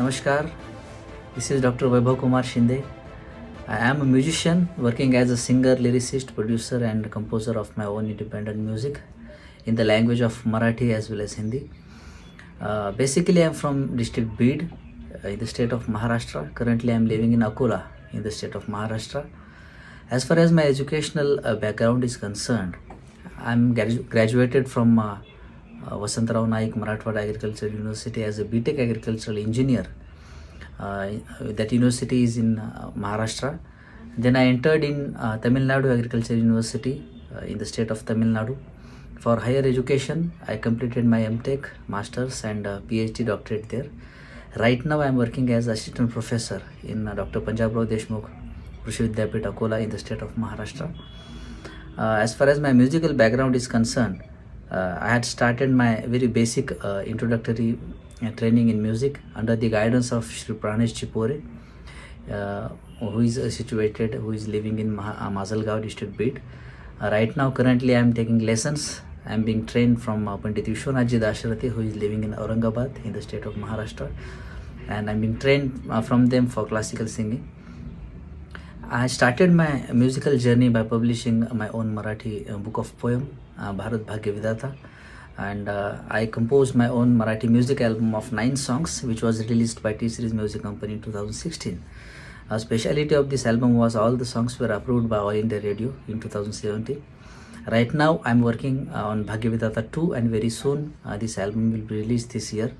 Namaskar, this is Dr. Vaibhav Kumar Shinde. I am a musician working as a singer, lyricist, producer, and composer of my own independent music in the language of Marathi as well as Hindi. Basically, I am from district Bid in the state of Maharashtra. Currently, I am living in Akola in the state of Maharashtra. As far as my educational background is concerned, I am graduated from Vasantrao Naik Marathwada Agricultural University as a BTech Agricultural Engineer. That university is in Maharashtra. Then I entered in Tamil Nadu Agricultural University in the state of Tamil Nadu. For higher education, I completed my MTech, Masters and PhD doctorate there. Right now I am working as assistant professor in Dr. Punjabrao Deshmukh Krishi Vidyapit Akola in the state of Maharashtra. As far as my musical background is concerned, I had started my very basic introductory training in music under the guidance of Shri Pranesh Chipore, who is living in Mazalgaon district Bid. Right now, currently I am taking lessons. I am being trained from Pandit Vishwanathji Dasharathy, who is living in Aurangabad in the state of Maharashtra, and I am being trained from them for classical singing. I started my musical journey by publishing my own Marathi book of poem, Bharat Bhagya Vidata, and I composed my own Marathi music album of 9 songs, which was released by T-Series Music Company in 2016. A speciality of this album was all the songs were approved by All India Radio in 2017. Right now, I'm working on Bhagya Vidata 2, and very soon this album will be released this year.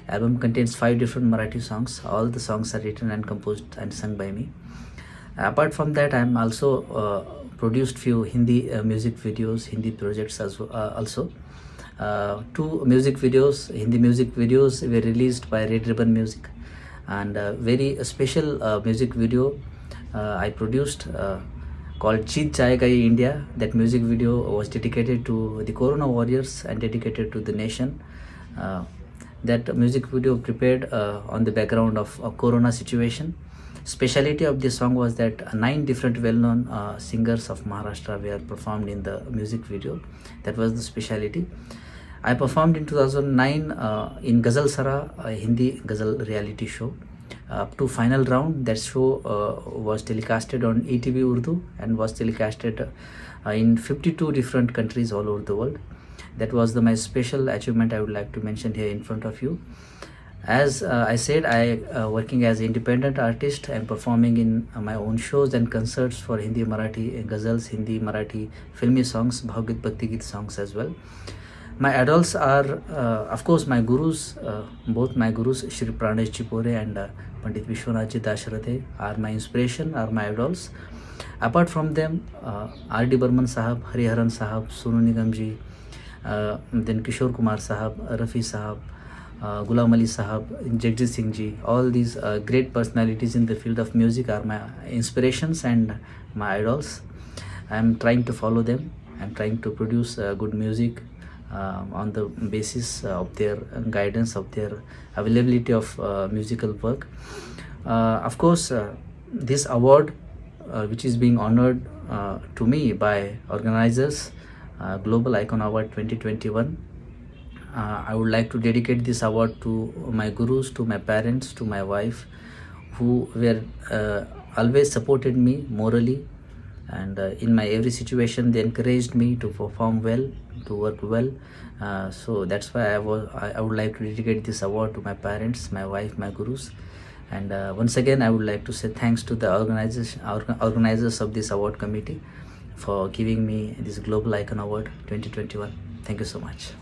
Album contains 5 different Marathi songs. All the songs are written and composed and sung by me. Apart from that, I'm also produced few Hindi music videos, Hindi projects as also. 2 music videos, Hindi music videos were released by Red Ribbon Music, and a very special music video I produced called Jeet Jayega Ye India. That music video was dedicated to the Corona warriors and dedicated to the nation. That music video prepared on the background of a Corona situation. Speciality of this song was that 9 different well-known singers of Maharashtra were performed in the music video. That was the speciality. I performed in 2009 in Ghazal Sara, a Hindi Ghazal reality show, up to final round. That show was telecasted on ETV Urdu and was telecasted in 52 different countries all over the world. That was my special achievement I would like to mention here in front of you. As I said, I working as an independent artist and performing in my own shows and concerts for Hindi, Marathi, Ghazals, Hindi, Marathi, filmy songs, Bhagavad Bhakti Geet songs as well. My idols are, of course, my gurus, both my gurus, Shri Pranesh Chipore and Pandit Vishwanathji Dasharathy are my inspiration, are my idols. Apart from them, R.D. Burman Sahab, Hariharan Sahab, Sonu Nigam ji, then Kishore Kumar Sahab, Rafi Sahab, Ghulam Ali Sahab, Jagjit Singh ji, all these great personalities in the field of music are my inspirations and my idols. I am trying to follow them. I am trying to produce good music on the basis of their guidance, of their availability of musical work. Of course, this award, which is being honored to me by organizers, Global Icon Award 2021, I would like to dedicate this award to my gurus, to my parents, to my wife, who were always supported me morally, and in my every situation they encouraged me to perform well, to work well. So that's why I would like to dedicate this award to my parents, my wife, my gurus. And once again, I would like to say thanks to the organizers of this award committee for giving me this Global Icon Award 2021. Thank you so much.